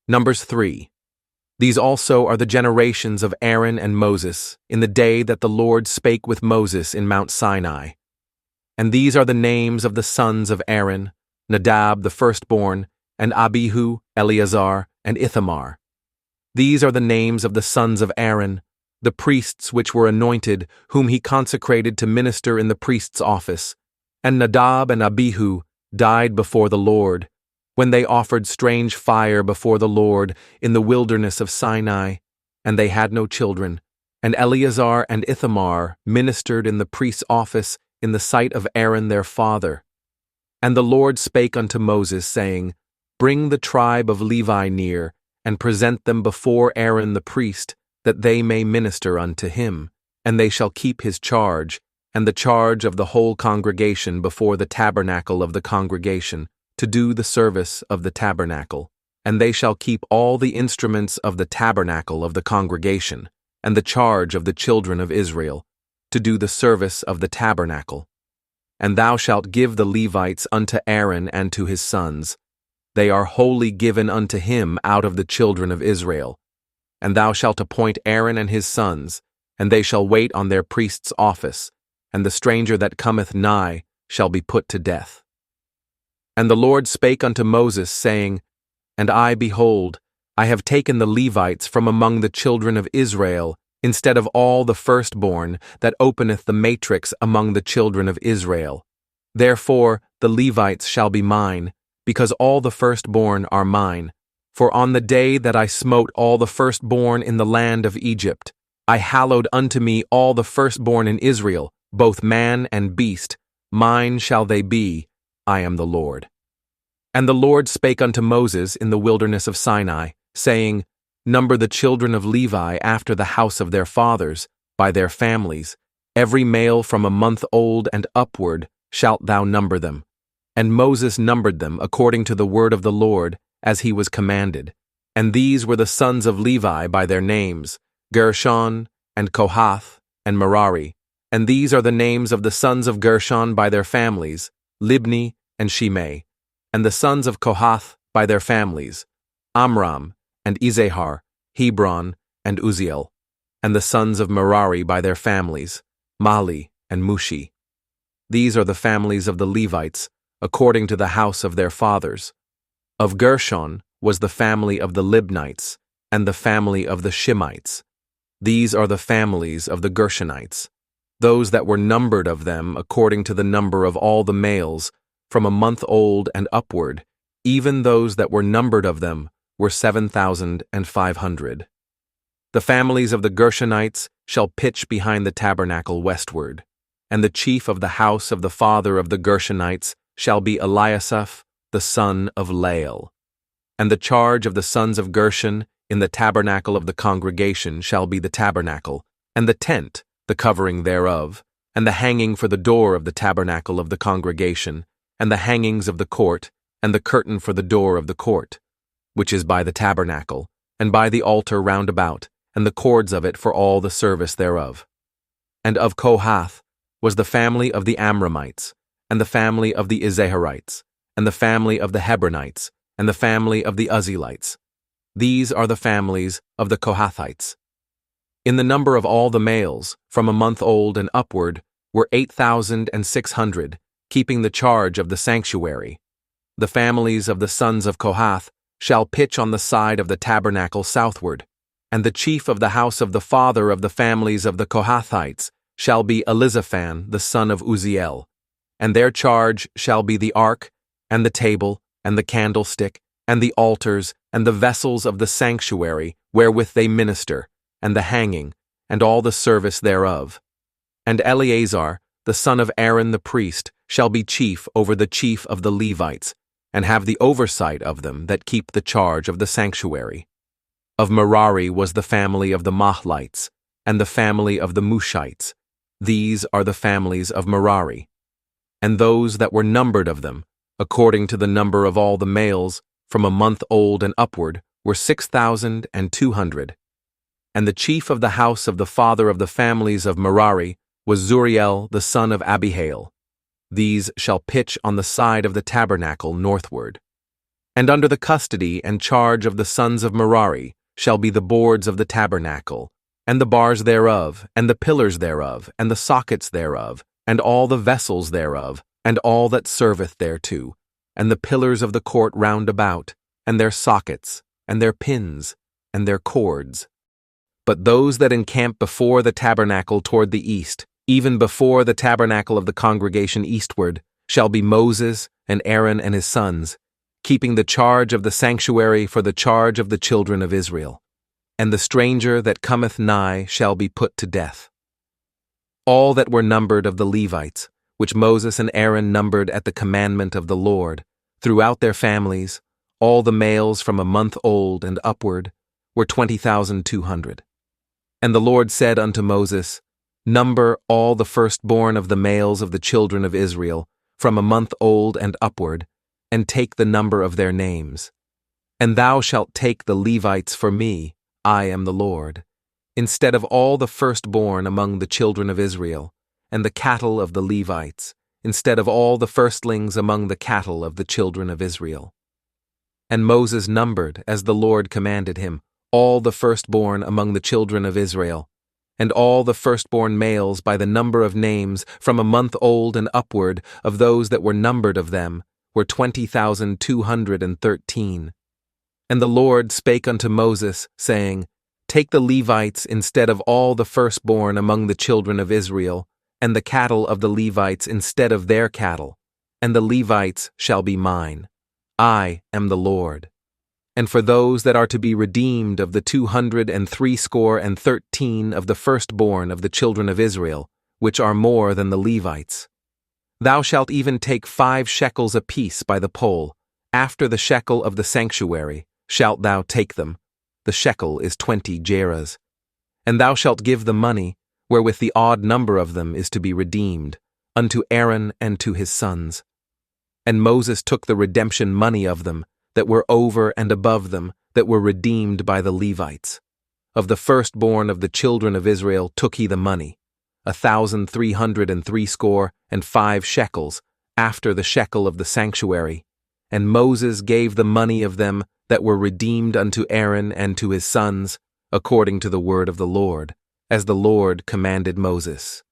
Numbers 3. These also are the generations of Aaron and Moses in the day that the Lord spake with Moses in Mount Sinai. And these are the names of the sons of Aaron, Nadab the firstborn, and Abihu, Eleazar, and Ithamar. These are the names of the sons of Aaron, the priests which were anointed, whom he consecrated to minister in the priest's office. And Nadab and Abihu died before the Lord, when they offered strange fire before the Lord in the wilderness of Sinai, and they had no children. And Eleazar and Ithamar ministered in the priest's office in the sight of Aaron their father. And the Lord spake unto Moses, saying, Bring the tribe of Levi near, and present them before Aaron the priest, that they may minister unto him, and they shall keep his charge, and the charge of the whole congregation before the tabernacle of the congregation, to do the service of the tabernacle. And they shall keep all the instruments of the tabernacle of the congregation, and the charge of the children of Israel, to do the service of the tabernacle. And thou shalt give the Levites unto Aaron and to his sons. They are wholly given unto him out of the children of Israel. And thou shalt appoint Aaron and his sons, and they shall wait on their priest's office, and the stranger that cometh nigh shall be put to death. And the Lord spake unto Moses, saying, And I, behold, I have taken the Levites from among the children of Israel, instead of all the firstborn that openeth the matrix among the children of Israel. Therefore the Levites shall be mine, because all the firstborn are mine. For on the day that I smote all the firstborn in the land of Egypt, I hallowed unto me all the firstborn in Israel, both man and beast. Mine shall they be, I am the Lord. And the Lord spake unto Moses in the wilderness of Sinai, saying, Number the children of Levi after the house of their fathers, by their families. Every male from a month old and upward shalt thou number them. And Moses numbered them according to the word of the Lord, as he was commanded. And these were the sons of Levi by their names, Gershon, and Kohath, and Merari. And these are the names of the sons of Gershon by their families, Libni and Shimei. And the sons of Kohath by their families, Amram, and Izahar, Hebron, and Uzziel. And the sons of Merari by their families, Mahli and Mushi. These are the families of the Levites, according to the house of their fathers. Of Gershon was the family of the Libnites, and the family of the Shimites. These are the families of the Gershonites. Those that were numbered of them according to the number of all the males, from a month old and upward, even those that were numbered of them were 7,500. The families of the Gershonites shall pitch behind the tabernacle westward, and the chief of the house of the father of the Gershonites shall be Eliasaph, the son of Lael. And the charge of the sons of Gershon in the tabernacle of the congregation shall be the tabernacle, and the tent, the covering thereof, and the hanging for the door of the tabernacle of the congregation, and the hangings of the court, and the curtain for the door of the court, which is by the tabernacle, and by the altar round about, and the cords of it for all the service thereof. And of Kohath was the family of the Amramites, and the family of the Izaharites, and the family of the Hebronites, and the family of the Uzzielites. These are the families of the Kohathites. In the number of all the males, from a month old and upward, were 8,600, keeping the charge of the sanctuary. The families of the sons of Kohath shall pitch on the side of the tabernacle southward, and the chief of the house of the father of the families of the Kohathites shall be Elizaphan the son of Uzziel, and their charge shall be the ark, and the table, and the candlestick, and the altars, and the vessels of the sanctuary wherewith they minister, and the hanging, and all the service thereof. And Eleazar, the son of Aaron the priest, shall be chief over the chief of the Levites, and have the oversight of them that keep the charge of the sanctuary. Of Merari was the family of the Mahlites, and the family of the Mushites. These are the families of Merari. And those that were numbered of them, according to the number of all the males, from a month old and upward, were 6,200. And the chief of the house of the father of the families of Merari was Zuriel the son of Abihail. These shall pitch on the side of the tabernacle northward. And under the custody and charge of the sons of Merari shall be the boards of the tabernacle, and the bars thereof, and the pillars thereof, and the sockets thereof, and all the vessels thereof, and all that serveth thereto, and the pillars of the court round about, and their sockets, and their pins, and their cords. But those that encamp before the tabernacle toward the east, even before the tabernacle of the congregation eastward, shall be Moses and Aaron and his sons, keeping the charge of the sanctuary for the charge of the children of Israel. And the stranger that cometh nigh shall be put to death. All that were numbered of the Levites, which Moses and Aaron numbered at the commandment of the Lord, throughout their families, all the males from a month old and upward, were 20,200. And the Lord said unto Moses, Number all the firstborn of the males of the children of Israel, from a month old and upward, and take the number of their names. And thou shalt take the Levites for me, I am the Lord, instead of all the firstborn among the children of Israel, and the cattle of the Levites, instead of all the firstlings among the cattle of the children of Israel. And Moses numbered, as the Lord commanded him, all the firstborn among the children of Israel, and all the firstborn males by the number of names from a month old and upward of those that were numbered of them, were 20,213. And the Lord spake unto Moses, saying, Take the Levites instead of all the firstborn among the children of Israel, and the cattle of the Levites instead of their cattle, and the Levites shall be mine. I am the Lord. And for those that are to be redeemed of the 213 of the firstborn of the children of Israel, which are more than the Levites, thou shalt even take 5 shekels apiece by the poll, after the shekel of the sanctuary shalt thou take them. The shekel is 20 gerahs. And thou shalt give the money, wherewith the odd number of them is to be redeemed, unto Aaron and to his sons. And Moses took the redemption money of them, that were over and above them, that were redeemed by the Levites. Of the firstborn of the children of Israel took he the money, 1,365 shekels, after the shekel of the sanctuary. And Moses gave the money of them that were redeemed unto Aaron and to his sons, according to the word of the Lord, as the Lord commanded Moses.